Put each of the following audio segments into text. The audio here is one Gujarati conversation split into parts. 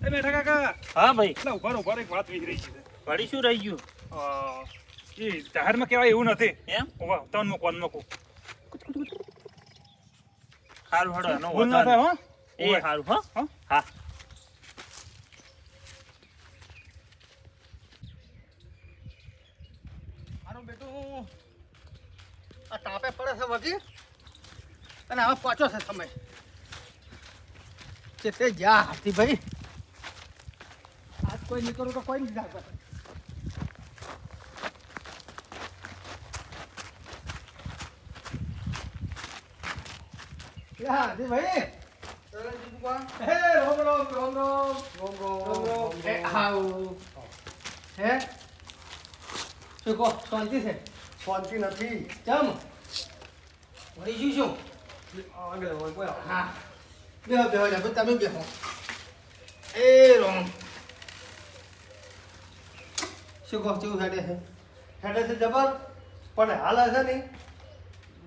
એ બેઠા કાકા. હા ભાઈ. એટલે ઉભા એક વાત વિચારી છે. વળી શું રહી ગયું? એ જાહેરમાં કહેવાય એવું નથી. એમ? ઉભા તન મૂકો હારું હડો એનો ભૂલ ના થાય હો. એ હારું હો. હા? હા. મારું બેટું આ તાપે પડે છે વધી અને હવે પહોંચો છે સમય તે જા હાથી ભાઈ આજ કોઈ નીકળું તો કોઈ નથી જાગતા હાથી ભાઈ હે રોમ રોમ રોમ રોમ રોમ રોમ રોમ હે હાઉ હે શું કહો શાંતિ છે શાંતિ નથી ચમ વળી શું આગળ હોય કોઈ હા બેહો બેહો જા તમે બેહો એ રોમ શું કહો કેવું હેડે છે હેડે છે જબર પણ હાલ છે ને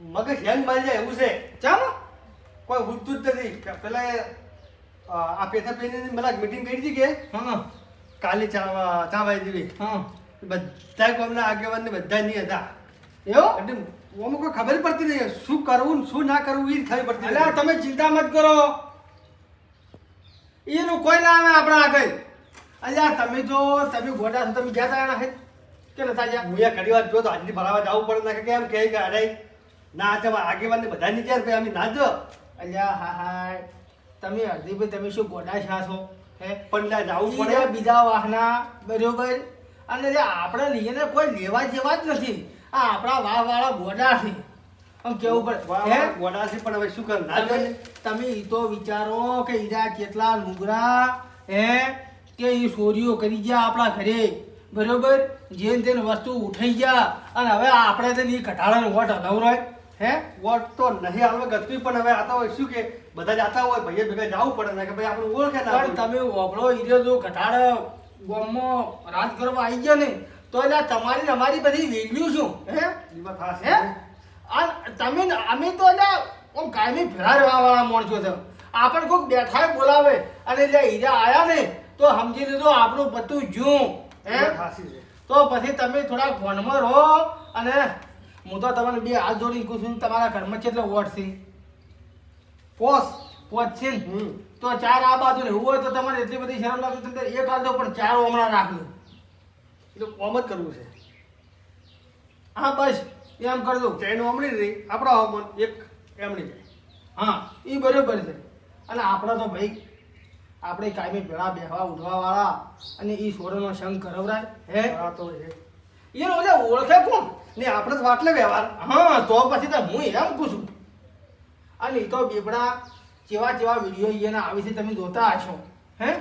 મગજ હેંગ મારી જાય એવું છે ચમ કોઈ ઉઠતું જ નથી પેલા આ પેથા પેને મને મીટિંગ કરી હતી કે હા કાલે ચા વાઈ દેવી હા બધા ગામના આગેવાન ને બધા નહીં હતા એવું એટલે ઓમાં કોઈ ખબર પડતી નહીં શું કરવું ને શું ના કરવું એ જ ખબર પડતી અલ્યા તમે ચિંતા મત કરો એનું કોઈ ના આવે આપણા આગળ અલ્યા તમે જો તમે ગોડા છો તમે ગયા તા એના હેત કે નતા ગયા હું ઘણી વાર જો તો આજથી ભરાવા જવું પડે ના કે કેમ કહે કે અરે ના તમે આગેવાન ને બધા ની ક્યાં અમે ના જો અલ્યા હા હા તમે હરદીભાઈ તમે શું ગોડા છા છો હે પણ ના જવું પડે બીજા બીજા વાહના બરોબર અને જે આપણે લઈને કોઈ લેવા જેવા જ નથી આ આપણા વાળા ગોડા છે આમ કેવું પડે હે ગોડાસી પણ હવે શું કર ના તમે જોઈએ તમે ઈ તો વિચારો કે ઈરા કેટલા લુગડા હે કે ઈ ચોરીઓ કરી ગયા આપણા ઘરે બરોબર જેન તેન વસ્તુ ઉઠાઈ ગયા અને હવે આપણે તો ઈ ઘટાડાનો વોટ હલાવરાય હે વોટ તો નહીં હાલવા ગતું પણ હવે આતા હોય શું કે બધા જાતા હોય ભાઈ ભેગા જવું પડે ને કે ભાઈ આપણે ઓળખે ના પણ તમે ઓગળો ઈરો જો ઘટાડો ગામમાં રાજ કરવા આવી ગયા ને તો એટલે તમારી ને અમારી બધી વેલ્યુ શું હે જીવા થાશે હે આ તમે અમે તો એટલે આમ કાયમી ફેરા રહેવાવાળા માણસો છે આપણે કોઈક બેઠા બોલાવે અને એટલે હીરા આયા ને તો સમજી લીધો આપણું બધું જ્યું હે જીવા થાશી છે તો પછી તમે થોડા ફોનમાં રહો અને હું તો તમને બે હાથ જોડી કહું છું તમારા ઘરમાં કેટલો વોટ છે પોસ પોચ છે ને હમ તો ચાર આ બાજુ ને એવું હોય તો તમારે એટલી બધી શરમ લાગે તો એક હાલ દો પણ ચાર હમણાં રાખજો એટલે કોમ જ કરવું છે હા બસ એમ કરી દો એનું અમણી રહી આપણા હવામાન એક એમની જાય હા એ બરોબર છે અને આપણે તો ભાઈ આપણે કાયમી ભેળા બેહવા ઉઠવા વાળા અને એ સોરોનો સંગ કરવરાય હે આ તો છે એ ઓલે ઓળખે કોણ ને આપણે તો વાટલે વ્યવહાર હા તો પછી તો હું એમ પૂછું અને એ તો બેબડા કેવા કેવા વિડીયો એના આવી છે તમે જોતા હશો હે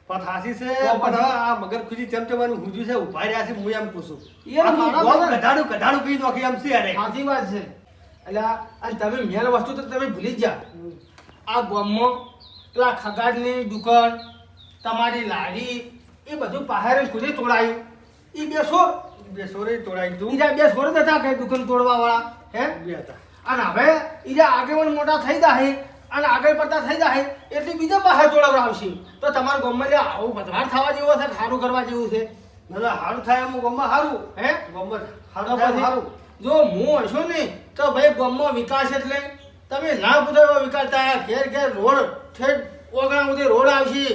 પણ થાશી છે તો પણ પછી- હવે આ મગર ખુજી ચમચમાનું હુજ્યું છે ઉભા રહ્યા છે હું એમ પૂછું યાર, મારા ગોળ બધા- કઢાડું કહી નોખી એમ છે અરે સાચી વાત છે એટલે અને તમે મેલ વસ્તુ તો તમે ભૂલી જ જા આ ગામમાં પેલા ખગાડની દુકાન તમારી લારી એ બધું બહાર ખુદે તોડાયું એ બે સોર બે સોરે તોડાઈ તું બીજા બે સોર હતા કઈ દુકાન તોડવા વાળા હે બે હતા અને હવે ઈજા આગેવાન મોટા થઈ જાય અને આગળ પડતા થઈ જાય એટલે બીજા બહાર તોડાવવા આવશે તો તમારા ગામમાં જે આવું બધવાર થવા જેવો છે સારું કરવા જેવું છે ના ના સારું થાય એમ ગમમાં સારું હે ગમમાં તો સારું થાય એમ પછી સારું જો હું હશો ને તો ભાઈ ગામમાં વિકાસ એટલે તમે ના પૂછો એવો વિકાસ થાય ઘેર ઘેર રોડ ઠેઠ ઓગણા સુધી રોડ આવશે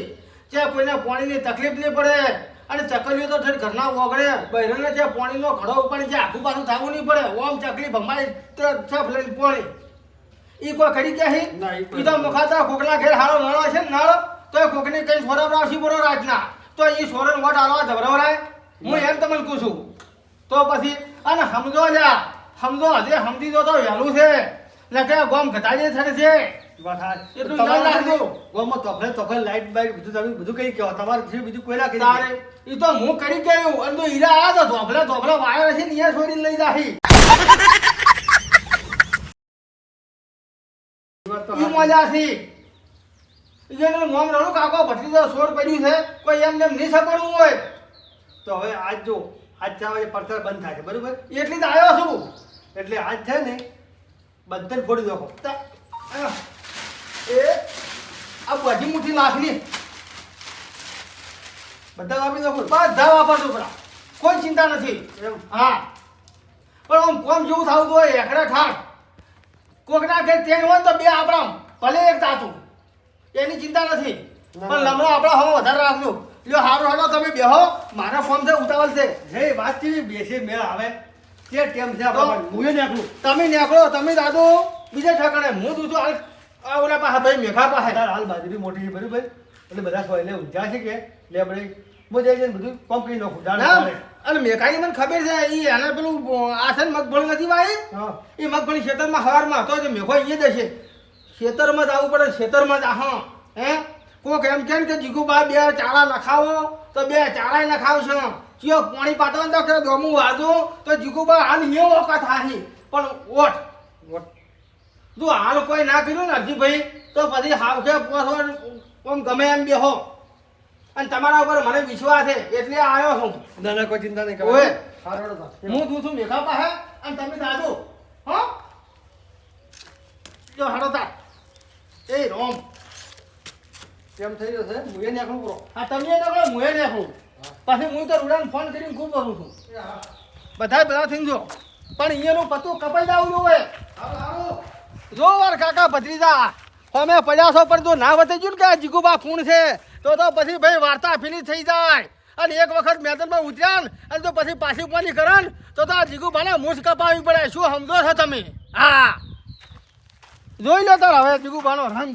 ત્યાં કોઈને પાણીની તકલીફ નહીં પડે અને ચકલીઓ તો ઠેઠ ઘરના ઓગળે બહેરાને ત્યાં પાણીનો ઘડો ઉપાડી છે આખું પાછું થવું નહીં પડે ઓમ ચકલી ભમાય તો છપ લઈને પાણી એ કોઈ ખડી ગયા છે ના, ઈ કોઈ એ તો મુખાતા કોકના ઘેર હારો નાળો છે ને નાળો તો એ કોકની કઈ સોરાવરાવશી બરો રાજના તો એ સોરણ વોટ હાલવા ધબરાવરાય હું એમ તમને કહું છું તો પછી અને સમજો લ્યા સમજો હજે સમજી દો તો વહેલું છે એટલે કે ગોમ ઘટાડી થડે છે વાત હા. એટલું તમારે યાદ રાખજો. ગામમાં તોફાન લાઈટ બાઈટ બધું તમે બધું કઈ કહો તમારે જે બીજું કોઈ ના કરી તારે એ તો હું કરી ગયું અને તો હીરા આવ્યા તો ધોબલા વાયર છે ને અહીંયા છોડીને લઈ જાહી વાત તો ઈ મજા છે એનું મોમ રણું કાકો ભત્રીજો સોર પડ્યું છે કોઈ એમ નેમ નહીં સપડવું હોય તો હવે આજ જો આજ 4 વાગે પ્રચાર બંધ થાય છે બરોબર એટલી જ આવ્યો છું એટલે આજ છે ને બધાને ફોડી નાખો એ આ બધી મુઠ્ઠી લાખની બધા વાપરી નાખો બધા વાપરજો પેલા કોઈ ચિંતા નથી હા પણ આમ કોમ જેવું થવું તો એકડા ઠાક કોકના ઘેર તેલ હોય તો બે આપણા ભલે એક તાતું એની ચિંતા નથી પણ લમણો આપણા હવે વધારે રાખજો લ્યો હારો હાલો તમે બેહો મારા ફોન છે ઉતાવળ છે જે વાત થી બેસે મેળ આવે તે ટેમ છે આપણે હું નાખું તમે નીકળો તમે દાદુ બીજે ઠેકાણે હું તું છું આ ઓલા પાસે ભાઈ મેઘા પાસે હાલ બાજરી મોટી છે બરાબર એટલે બધા સોયલે ઊંઝા છે કે લે આપણે હું જઈ જઈને બધું કોમ કરી નાખું દાળ ના, મારે. અને મેઘાની મને ખબર છે ઈ એને પેલું આસન મગફળી નથી વાવી હા એ મગફળી ખેતરમાં હવારમાં હતો જે મેઘો અહીંયા જશે ખેતરમાં જ આવવું પડે ખેતરમાં જ હા હે કોક એમ કે ને કે જીગુબા બે ચારા નખાવો તો બે ચારાય નખાવશો ચિયો પાણી પાટવા તો કે ગમું વાજો તો જીગુબા હાલ યો વખત હાહી પણ ઓઠ જો હાલ કોઈ ના કર્યું ને અરજીભાઈ તો પછી હાવ કે પોસવા આમ ગમે એમ બેહો અને તમારા ઉપર મને વિશ્વાસ છે એટલે આવ્યો છું ના ના કોઈ ચિંતા નહીં ઓય. સારું હેડો તો. હું તું છું મેઘા પાસે અને તમે દાદુ હો જો હાડો તા એ રોમ કેમ થઈ રહ્યો છે હું નાખું પૂરો આ તમે એ નકળો મુએ નાખું પછી હું તો રૂડાને ફોન કરીને ખૂબ કરું છું બધા ભેગા થઈને જો પણ અહીંયાનું પતું કપાઈ જાવું હોય જો વાર કાકા ભત્રીજા અમે પડ્યા છો પણ જો ના વધી ગયું ને કે આ જીગુબા ફૂણ છે તો પછી ભાઈ વાર્તા ફિનિશ થઈ જાય અને એક વખત મેદાનમાં ઉતર્યા ને અને તો પછી પાછી પાણી કરે ને તો આ જીગુબાને મૂછ કપાવી પડે શું સમજો છો તમે હા જોઈ લો તાર હવે જીગુબાનો રંગ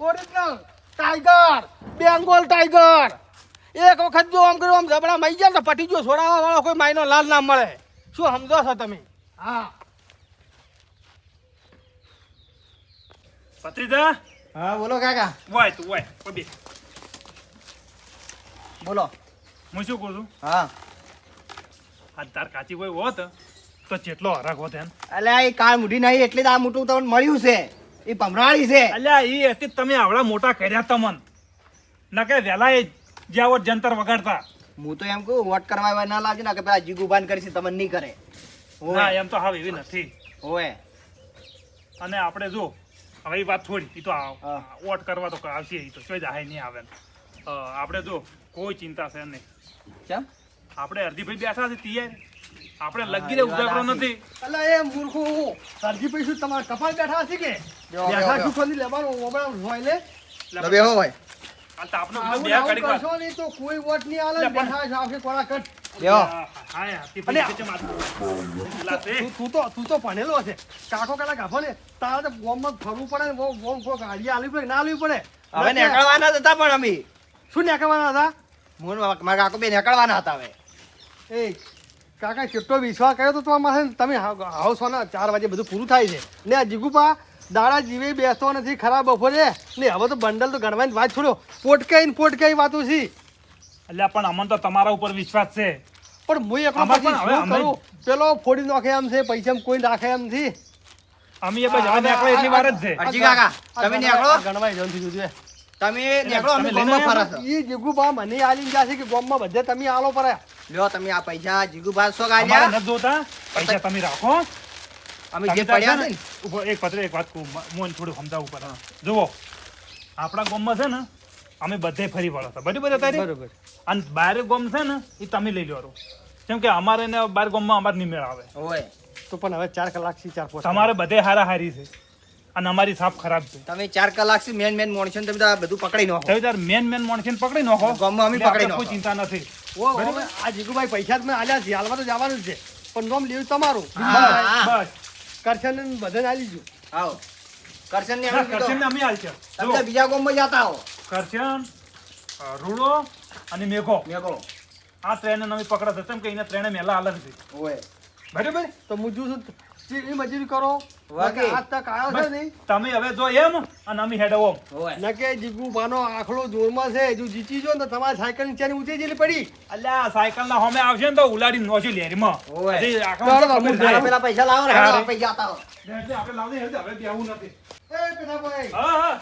ઓરિજિનલ ટાઈગર બેંગોલ ટાઈગર એક વખત જો આમ કર્યું આમ જબડા મઈ જાય ને તો પટી ગયો છોડાવવા વાળો કોઈ માયનો લાલ ના મળે શું સમજો છો તમે હા ભત્રીજા હા બોલો કાકા વાય તું વાય કોઈ બે બોલો હું શું કહું છું હા આ તાર કાચી કોઈ હોત તો જેટલો હરાક હોત એમ અલ્યા એ કાળ મુઢી નહીં એટલે જ આ મોટું તમને મળ્યું છે એ ભમરાળી છે અલ્યા એ હતી તમે આવડા મોટા કર્યા તમન ના કે વહેલા એ જ્યાં જંતર વગાડતા હું તો એમ કહું વોટ કરવા એવા ના લાગે ને કે પેલા જીગુબાન કરીશ તમને નહીં કરે ના એમ તો હવે એવી નથી ઓય અને આપણે જો હવે એ વાત થોડી એ તો હા. વોટ કરવા તો આવશે એ તો કોઈ જાહે નહીં આવે આપણે જો કોઈ ચિંતા છે નહીં કેમ આપણે અરજીભાઈ બેઠા છે તૈયાર આપણે લગીને ઉજાગરો નથી અલા એ મૂર્ખો સરજી પૈસું તમારા કપાળ બેઠા હશે કે જો, બેઠા જો. શું ખોલી લેવાનું ઓબળા સોયલે તો બેહો હોય આ તો આપણે આવું બે આવું ઘડીક વાર. કરશો નહીં તો કોઈ વોટ નહીં આલે લે, પણ- બેઠા છે આવશે કોળા કટ બેહો હા, તે અલ્યા. પછી કેમ આ- તે. તું તો ભણેલો છે કાકો કલા ગાફો ને તારે તો ગોમમાં ફરવું પડે ને કોઈ ગાડી આલવી પડે ના આલવી પડે હવે નીકળવાના જ હતા પણ અમે શું નીકળવાના હતા હું ને મારા કાકો બે નીકળવાના હતા હવે એ કાકા કેટલો વિશ્વાસ કર્યો તો તમારા માથે તમે હાઉસો ના 4 વાગે બધું પૂરું થાય છે ને આ જીગુપા દાડા જીવે બેસતો નથી ખરાબ બપોરે ને હવે તો બંડલ તો ગણવાની વાત છોડ્યો પોટકાઈ વાતો છે અલ્યા પણ અમને તો તમારા ઉપર વિશ્વાસ છે પણ હું એકલો આમાં પછી પણ હવે શું અમે- કરું પેલો ફોડી નાખે એમ છે પૈસા કોઈ રાખે એમ છે અમે એ પછી હવે નીકળે એટલી વાર જ છે અરજી કાકા તમે નીકળો ગણવાઈ જવાનું થયું છે તમે નીકળો અમે તમે લઈને ગામમાં આવ્યા ફરસ એ જીગુબા મને આલી જશે કે ગામમાં બધે તમે આલો પડે લ્યો તમે આ પૈસા જીગુબા સો અમારે ગાલ્યા નથી જોતા પૈસા તમે રાખો અમે તમે જે ત્યાં પડ્યા છે છે ને, ને ઉભો એક પત્ર એક વાત કહું મોન થોડું સમજાવવું પડે જુઓ આપણા ગામમાં છે ને અમે બધે ફરી વળો હતા બરાબર અત્યારે બરોબર અને બારે ગામ છે ને એ તમે લઈ લો કેમ કે અમારે ને બાર ગામમાં અમારે નહીં મેળ આવે ઓય તો પણ હવે 4 કલાક થી 4 પોસ્ટ તમારે બધે હારા હારી છે અને અમારી સાફ ખરાબ છે તમે 4 કલાક થી મેન મોણસો ને તમે તો આ બધું પકડી નાખો તમે તાર મેન માણસને પકડી નાખો ગામમાં અમે એટલે આપણે પકડી નાખો. કોઈ ચિંતા નથી ઓ હવે આ જીગુભાઈ પૈસા તમે આલ્યા છે હાલમાં તો જવાનું જ છે પણ નોમ લેવું તમારું હા, હા. બસ કરશન બધાને આલી દીધું આવો કરશન ને ના, કરશનને અમે હાલશે તમે તો બીજા ગામમાં જતા હો કરશન રૂડો અને મેઘો મેકો આ ટ્રેન અમે પકડા હતા કેમ કે એના ટ્રેને મેલા અલગ છે ઓય બરાબર તો હું જોઉં છું એ મજૂરી કરો વાગે. આજ તક આવ્યો છે નહીં તમે હવે જો એમ અને અમે હેડ ઓમ ઓય ન કે જીગુભાનો આખલો જોરમાં છે જો જીતી જો ને તો તમારી સાયકલ ની ચાની ઉતરી જેલી પડી અલ્યા સાયકલ ના હોમે આવશે ને તો ઉલાડી નોશી લેરીમાં ઓય. હજી આખા ચાલો, ખબર બાપુ, જાય. પેલા પૈસા લાવો ને હા, હેડો રે. પૈસા આતા હો એટલે આપણે લાવજે, હેડ, હવે બેહવું નથી એ પેલાભાઈ હા હા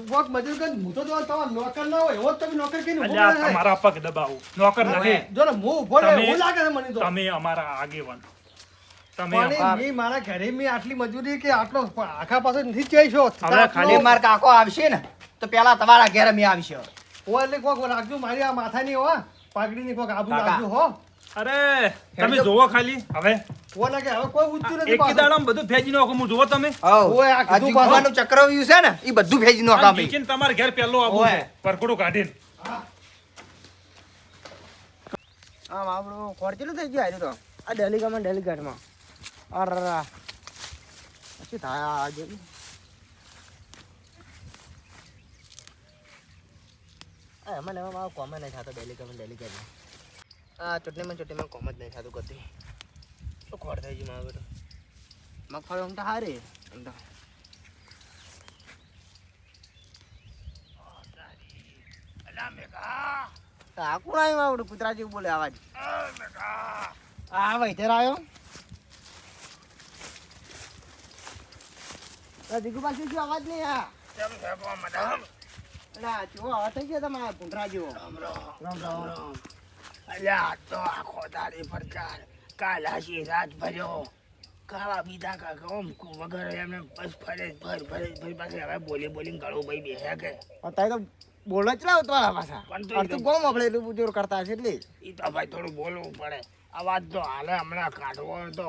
કોક મજૂર કરી હું તો તમારો નોકર ના હોય એવો જ તમે નોકર કહીને ઉભો અલ્યા રહે. તમારા પગ દબાવું નોકર નથી જો ને હું ઉભો રહે તમે- એવું લાગે છે મને તો તમે અમારા આગેવાન તમે પણ મેં મારા ઘરે મેં આટલી મજૂરી કે આટલો આખા પાસે નથી ચાઈ છો હવે ખાલી ખાલી માર કાકો આવશે ને તો પેલા તમારા ઘેર અમે આવશે ઓ એટલે કોક રાખજો મારી આ માથાની હો પાઘડીની કોક આબુ કાકા. રાખજો હો અરે તમે જોવો ખાલી હવે ઓ લાગે હવે કોઈ ઊંચું નથી એક દાડામાં બધું ફેજી નાખો હું જોવો તમે ઓય આ કીધું જીગુબાનું ચક્રવ્યૂહ છે ને એ બધું ભેજી નો કામ નીચે તમારે ઘેર પહેલો આવું ઓય. છે પરકડું કાઢીને આમ આપણું ખોર કેટલું થઈ ગયું તો આ ડેલિગેટમાં અરે શું થાય આજે એમાં મારો કોમ નહીં થતો ડેલિગેટમાં આ ચૂંટણીમાં કોમ જ નહીં થતું કદી શું ખોર થઈ ગયું મારું બેટું મગફળી આમ તો હારી આમ તો આ કોણ આવ્યું આવડું કૂતરા જેવું બોલે અવાજ આ વૈતર આવ્યો દીકુબા શું અવાજ નહીં આ અલા જો આવા થઈ ગયો તમારા પૂંઠરા જેવો રામ રામ અલ્યા તો આખો દાડી પ્રચાર કાલ હાસી રાત ભર્યો ખાવા પીધા કાકા ઓમ વગર એમને બસ ફરે પાસે હવે બોલીને ગળું ભાઈ બેસ્યા કે અત્યારે તો બોલો જ લાવ તમારા પાછા પણ તો અડધું ગોમ આપણે એટલું બુજોર કરતા હશે એટલે એ તો ભાઈ થોડું બોલવું પડે અવાજ તો હાલે હમણાં કાઢવો તો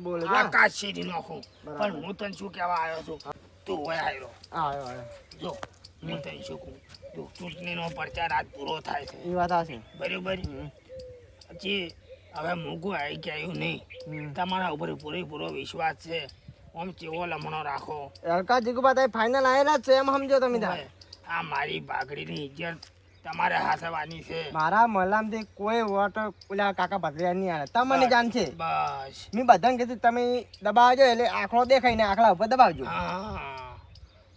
બોલે આકાશ સીધી નાખું પણ હું તને શું કહેવા આવ્યો છું તું હોય આવ્યો આવ્યો જો હું તને શું કહું તું ચૂંટણીનો પ્રચાર આજ પૂરો થાય છે એ વાત હશે બરોબર પછી હવે મૂકું આવી કે આવ્યું નહીં તમારા ઉપર પૂરેપૂરો વિશ્વાસ છે આમ ચેવો લમણો રાખો હલકા જીગુબા તમે ફાઇનલ આવેલા જ છે એમ સમજો તમે તાર આ મારી બાકડીની ઇજ્જત તમારે હાથવાની છે મારા મલામથી કોઈ વોટ ઓલા કાકા ભદ્રિયા નહીં આવે તમને જાણ છે બસ મેં બધાને કીધું તમે દબાવજો એટલે આંકડો દેખાય ને આંકડા ઉપર દબાવજો હા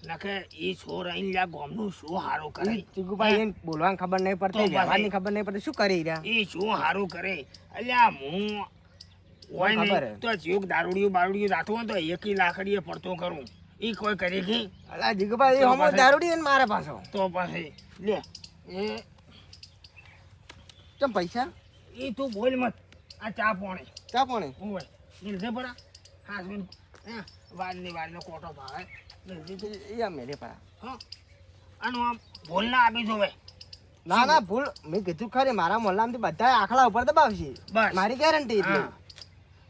નકે ઈ છોર અહીં લ્યા ગોમનું શું હારું કરે જીગુભાઈ એને બોલવાની ખબર નહીં તો પડતી પછી. વ્યવહારની ખબર નહીં પડતી શું કરી રહ્યા ઈ શું હારું કરે અલ્યા હું હોય ખબર ને તો જીવક દારૂડિયું રાખવું હોય તો એકી લાકડીએ પડતો કરું ઈ કોઈ કરી ગઈ અલા જીગુભાઈ તો હમો પછી. દારૂડી ને મારા પાછો તો પછી લે એ કેમ પૈસા ઈ તું બોલ મત આ ચા પોણે ચા પોણે હોય મિલજે પરા હા સુન વાલનો કોટો ભાવે મિલજે તું એ મેરે પા હા આનું આમ ભૂલ ના આપી જોવે ના ના ભૂલ મેં કીધું ખરી મારા મોહલ્લામાંથી બધા આંકડા ઉપર દબાવશે બસ. મારી ગેરંટી એટલે हाँ,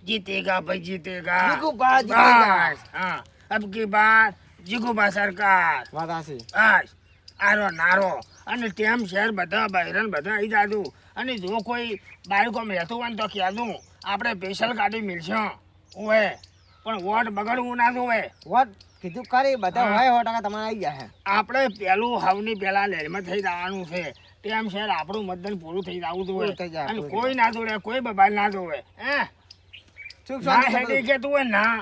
जीतेगा भाई जीतेगा जीगूबा जीतेगा। बस, हाँ अब की बात जीगूबा सरकार વાત હશે બસ આરો નારો અને તેમ શહેર બધા બહેરન બધા આવી જાદું અને જો કોઈ બાળકો રહેતું હોય ને તો કહેતું આપણે સ્પેશિયલ ગાડી મિલશે ઓએ પણ વોટ બગડવું ના જોવે વોટ કીધું ખરી બધા હા. હોય 100% તમારે આવી ગયા આપણે પહેલું હવની પહેલા લેરમાં થઈ જવાનું છે તેમ શહેર આપણું મતદાન પૂરું થઈ જવું પૂરું થઈ જોઈએ જાય, અને પૂરું કોઈ ના જોડે કોઈ બબાલ ના જોવે હે શું ના હેડી કે તું હોય ના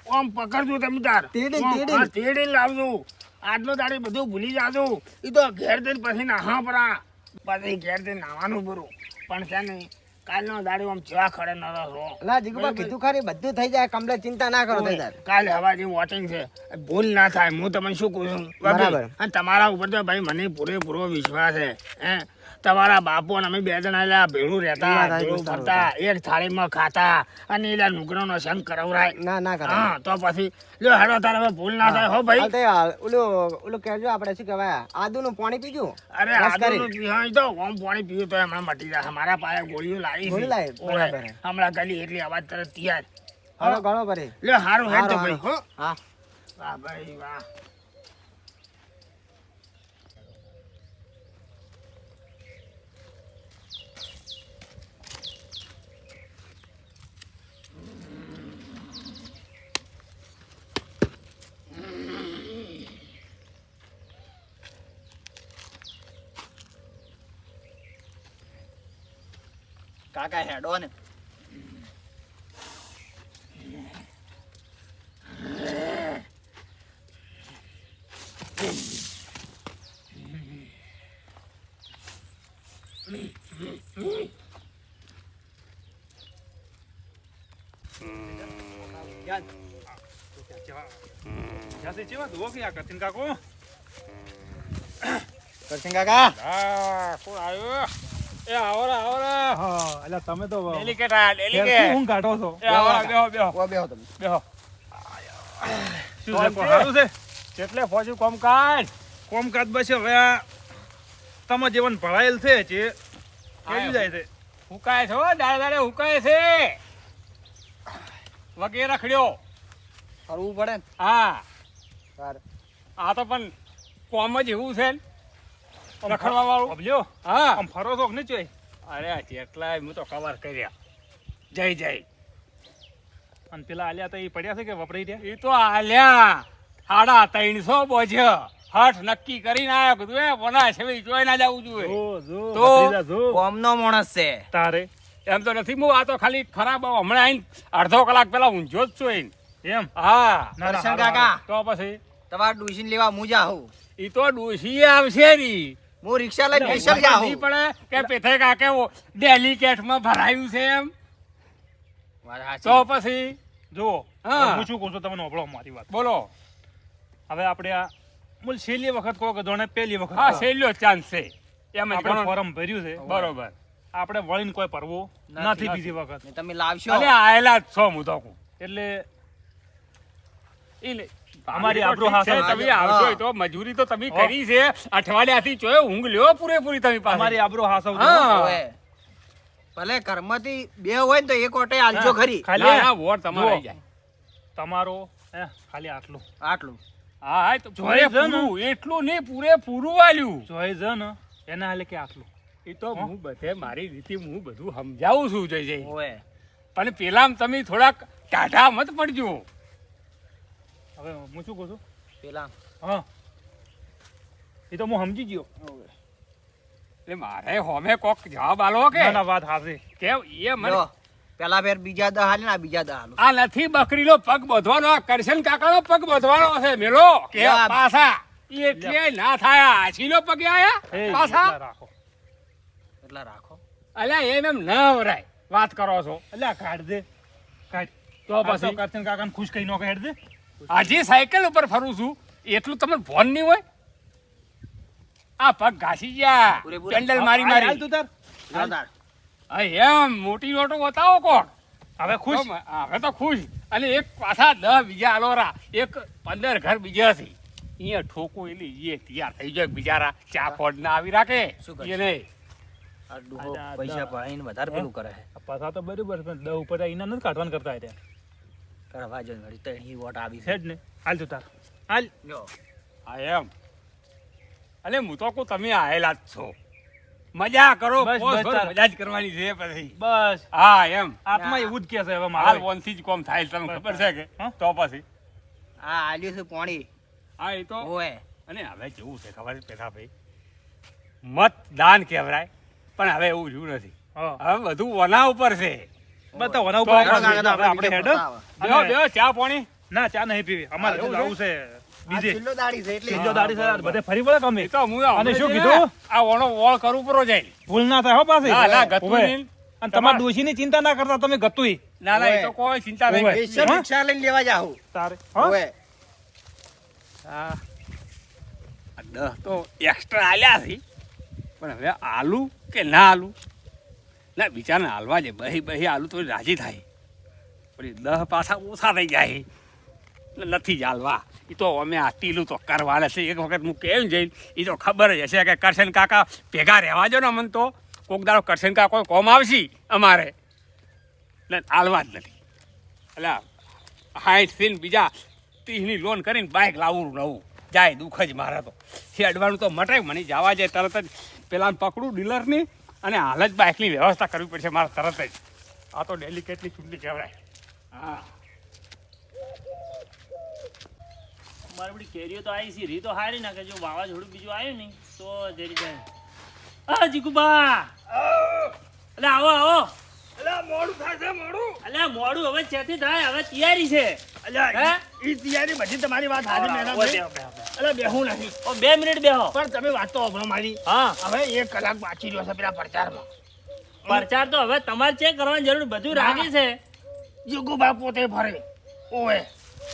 આમ પકડજો તમે તાર તેડી, આમ, તેડી. હા, તેડી લાવજો આજનો તારી બધું ભૂલી જાજો એ તો ઘેર જઈને પછી નાહા પરા પછી ઘેર જઈને નાવાનું પૂરું પણ છે ને કાલનો દાડી આમ ચા ખડે ન રહો ના જીગુબા કીધું ખરી બધું થઈ જાય કમ્પ્લેટ ચિંતા ના કરો થઈ જાય કાલે હવાજી વોટિંગ છે ભૂલ ના થાય હું તમને શું કહું છું બરાબર. અને તમારા ઉપર તો ભાઈ મને પૂરેપૂરો વિશ્વાસ છે હે તમારા બાપુ અને અમે બે જણા એટલે ભેળું રહેતા વાત આવી ભેળું દોસ્તાર ફરતા એક થાળીમાં ખાતા અને એલા નુકરાનો સંગ કરાવરાય ના ના કરો હા તો પછી લ્યો હેડો તારે હવે ભૂલ ના થાય હો ભાઈ હાલ તે ઓલું કહેજો આપણે શું કહેવાય આદુનું પાણી પીજો અરે રસ આદુનું કરી. પીવાય તો ઓમ પાણી પીવું તો હમણાં મટી જાય મારા પાસે ગોળીઓ લાવી ગોળી લાવી, ઓય, બરાબર. હમણાં ગલી એટલી અવાજ તરત તૈયાર હવે ઘણો પડે લ્યો હારું હેડ તો હારું, ભાઈ હો હા વાહ ભાઈ વાહ કાકા હેડો ને ચેવા જુઓ કે આ કતિન કાકો કરશન કાકા કોણ આવ્યો એ આવરા હા એટલે તમે તો ડેલિકેટ આ ઘેરથી ડેલિકેટ ઊંઘ કાઢો છો એ આવરા બેહો બેહો ઓ બેહો તમે બેહો શું છે કોણ સારું છે કેટલે ફોજુ કોમ કાઢ કોમકાજ બસ હવે આ તમારે જીવન ભળાયેલ છે જે કેવી જાય છે હુકાય છો દાડે હુકાય છે વગેરે રખડ્યો ફરવું પડે ને હા તારે આ તો પણ કોમ જ એવું છે ને રખડવા વાળું અબલ્યો હા આમ ફરો છો કે નહીં ચોય અરે જેટલાય હું તો કવર કર્યા જય જય અને પેલા આલ્યા તો એ પડ્યા છે કે વપરાઈ રહ્યા એ તો આલ્યા 350 બોજ હઠ નક્કી કરીને આવ્યો કીધું એ વના છે જોઈ ના જવું જોઈએ તો ભત્રીજા જો કોમનો માણસ છે તારે એમ તો નથી હું આ તો ખાલી ખરાબ હમણાં આવીને અડધો કલાક પેલા ઊંઝો જ છું આઈને. એમ હા ના, કરશન હારું, કાકા તો પછી તમારે ડુસીને લેવા હું જાઉં ઈ તો ડોશી આવશે ની હું રિક્ષા લઈને નહીં સ્પેશિયલ જાઉં પડે કે પેથે કાકે ડેલિકેટમાં ભરાયું છે એમ વાત સાચી. તો પછી જુઓ હા. હું શું કહું છું તમને ઓભળો મારી વાત બોલો હવે આપણે આ મૂળ છેલ્લી વખત કહો કે જોણે પહેલી વખત હા કહો. છેલ્લો ચાન્સ છે એમ જ આપણે ગણો. ફોરમ ભર્યું છે બરોબર આપણે વળીને કોઈ પરવો નથી બીજી વખત ને તમે લાવશો અલે આયેલા જ છો હું તો કહું. એટલે ઈ લે અમારી તો આબરૂ ઠીક છે, હાસલ તમે આવશો એ તો મજૂરી તો તમે કરી છે અઠવાડિયાથી ચોય ઊંઘ લ્યો પૂરેપૂરી તમે પાસે અમારી આબરૂ હાસવ હા. ઓય. ભલે ઘરમાંથી બે હોય ને તો એક ઓટે આલજો ખરી ખાલી ના, ના, વોટ તમારે આવી જુઓ, જાય. તમારો ખાલી આટલું આટલું હા હા તો જોઈ છે ને? પૂરેપૂરું, એટલું નહીં પૂરેપૂરું આલ્યું જોઈ છે ને એના હાલે કે આટલું એ તો હું બધે મારી રીતે હું બધું સમજાવું છું જય જય ઓય પણ પેલા તમે થોડાક ટાઢા મત પડજો હવે હું શું કહું છું પેલા હા એ તો હું સમજી ગયો એટલે મારે હોમે કોક જવાબ આલો કે ના ના વાત હાસી કેમ એ મને જો પેલા ફેર બીજા દહ હાલે ને આ બીજા દહ હાલો આ નથી બકરીનો પગ બધવાનો આ કરશન કાકાનો પગ બધવાનો છે મેલો કે યા. પાછા ઈ એટલે ના થાય આછીનો પગે આયા એ પાછા એટલા રાખો એટલા રાખો અલ્યા એમ ન વરાય વાત કરો છો એટલે કાઢ દે કાઢ તો આ પછી કરશન કાકાને ખુશ કરી નો કાઢ દે આજે સાયકલ ઉપર ફરું છું એટલું તમને ફોન નહીં હોય આ પગ ઘાસી ગયા પૂરેપૂરા. પેન્ડલ મારી હાલ મારી તું તાર જોરદાર. હા, એમ મોટી નોટો બતાવો કોણ હવે ખુશ તો હવે તો ખુશ અને એક પાછા 10 બીજા આલોરા એક 15 ઘર બીજા છે અહીંયા ઠોકો એટલે એ તૈયાર થઈ જાય બિચારા ચા ફોડ ના આવી રાખે શું કરશે? એ નહીં આ ડૂહો આ પૈસા પડાઈને વધારે પેલું કરે છે પાછા તો બરોબર પણ દહ ઉપર એના નથી કાઢવાનું કરતા હતા કરવા જો વળી ત્રણ વોટ આવી છે જ ને હાલ તું તાર હાલ જો હા એમ અલે હું તો કહું તમે આયેલા જ છો મજા કરો બસ, બસ, બસ, બસ, તાર. મજા જ કરવાની છે પછી બસ હા એમ આત્મા એવું જ કે છે હવે હાલ મારે વનથી જ કોમ થાય તમને ખબર છે કે હા? તો પછી આ આલ્યું છે પોણી હા એ તો ઓય અને હવે જેવું છે ખબર છે પેથાભાઈ મતદાન કહેવાય પણ હવે એવું રહ્યું નથી હા હવે બધું વના ઉપર છે બધા વના તો ઉપર આગળ આપણે આગળ આપણે હેડ બતાવો. બેહો બેહો ચા પાણી ના ચા નહીં પીવી અમારે એવું જવું છે આ બીજે છેલ્લો દાડી છે એટલે ત્રીજો દાડી છે બધે ફરી વળે તમે એ તો હું અને શું હમણાં કીધું? આ વણો વોળ કરવું પડો જાય ભૂલ ના થાય હો પાછી ના ના ગતું ઉભે. નહીં. અને તમારા ડોશીની ચિંતા ના કરતા તમે ગતુંય ના ના એ તો કોઈ ચિંતા નહીં ઓવે. સ્પેશિયલ હા? રિક્ષા લઈને લેવા જાઉં તારે હા ઓય આ 10 તો એક્સ્ટ્રા આલ્યા છે પણ હવે આલુ કે ના આલુ ના બિચારાને હાલવા છે બહી બહી આલુ તો રાજી થાય પણ 10 પાછા ઓછા થઈ જાય એટલે નથી જ હાલવા એ તો અમે આ ટીલું તો કરવાના છે એક વખત હું કેમ જઈને એ તો ખબર જ હશે કે કરશન કાકા ભેગા રહેવા જો ને મને તો કોક દાડો કરશન કાકા કોઈ કોમ આવશે અમારે એટલે હાલવા જ નથી એટલે 60 થી બીજા 30ની લોન કરીને બાઇક લાવવું નવું જાય દુઃખ જ મારે તો હેડવાનું તો મટાય મને જવા જાય તરત જ પેલા પકડું ડીલરની અને હાલ જ બાઇકની વ્યવસ્થા કરવી પડશે મારે તરત જ આ તો ડેલિકેટની ચૂંટણી કહેવાય હા મારી બધી કેરીઓ તો આવી છે રી તો હારી નાખે જો વાવાઝોડું બીજું આવ્યું નહીં તો જરી જાય આ જીગુબા અલે આવો આવો મોડું થાય છે મોડું અલે મોડું હવે ચેથી થાય હવે તૈયારી છે હે? ઈ તૈયારી બધી તમારી વાત હાજર ઓ, મેડમ બેહો, બેહો, બેહો. અરે બેહું નહીં ઓ 2 મિનિટ બેહો પણ તમે વાત તો સાંભળો મારી હા હવે 1 કલાક બાકી રહ્યો છે પેલા પ્રચારમાં પ્રચાર તો હવે તમારે ચેક કરવાની જરૂર બધું રાજી છે જીગુબા પોતે ફરે ઓય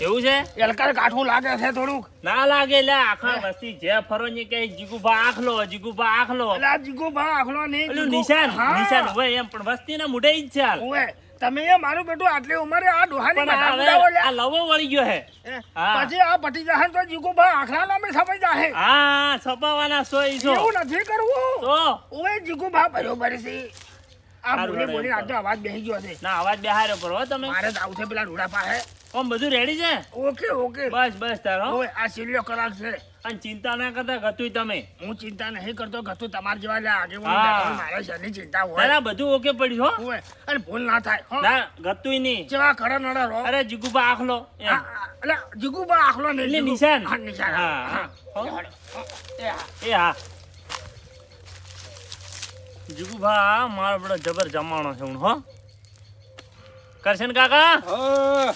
એવું છે એલકાર કાઠું લાગે છે થોડુંક ના લાગે લે આખા વસ્તી જે ફરો ને કે જીગુબા જીગુબા આખલો એટલે આ જીગુબા આખલો નહીં પેલું જીગુ- નિશાન હા. નિશાન હોય એમ પણ વસ્તીના મુઢે ઈ જ ચાલ ઓય તમે એ મારું બેટું આટલી ઉંમરે આ ડોહાની પણ માથા હવે કુદાવો લ્યા. આ લવો વળી ગયો હે હે? હા. પછી આ પટી જશે તો જીગુભા આખલા નામે સમય જાહે હા છપાવાના સો ઈ સો એવું નથી કરવું તો ઓય જીગુભા બરોબર છે આ સારું, બોલી સારું, બોલી એવું આટલો અવાજ બેસી ગયો છે ના અવાજ બેહાર્યો પર હો તમે મારે જ આવું છે પેલા રૂડા પાસે આમ બધું રેડી છે ઓકે ઓકે બસ બસ તારો ઓય આ સિલ્યો કરાર છે અને ચિંતા ના કરતા ગતુંય તમે હું ચિંતા નહીં કરતો ગતું તમાર જેવા લે આગે હા. મારે શેની ચિંતા ના હોય ના બધું ઓકે પડ્યું હો હોય અને ભૂલ ના થાય હો ના ગતુંય નહીં જેવા ખરા નડા રહો અરે જીગુબા આખલો એમ. એટલે જીગુબા આખલો નહીં એટલે જીગુ. નિશાન હા નિશાન હા હા હો? એ હા એ હા જીગુભા મારો બધો જબર જમાણો છે હું હો કરશન કાકા હા